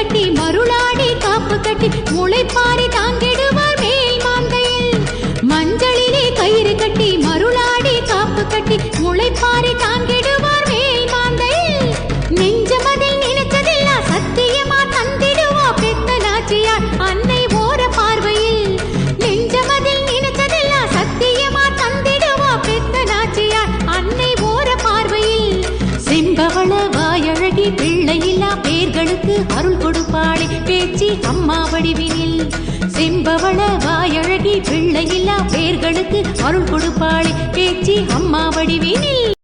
கட்டி மருளாடி காப்பு கட்டி முளைப்பாரி தாங்கிடுவார் மேல் மாந்தையில். மஞ்சளிலே கயிறு கட்டி மருளாடி காப்பு கட்டி முளைப்பாரி தாங்கிடுவார் மேல் மாந்தையில். நெஞ்சமதில் நினைச்சதெல்லாம் சத்தியமா தந்திடுவா பெத்த நாச்சியார் அன்னை ஓர பார்வையில். நெஞ்சமதில் நினைச்சதெல்லாம் சத்தியமா தந்திடுவா பெத்த நாச்சியார் அன்னை ஓர பார்வையில். செம்பவள வாயழகி பிள்ளையில்லா பேர்களுக்கு அருள் கொடுப்பாளே பேச்சி அம்மா வடிவினில். செம்பவள வாயழகி பிள்ளையில்லா பேர்களுக்கு அருள் கொடுப்பாளே பேச்சி அம்மா வடிவினில்.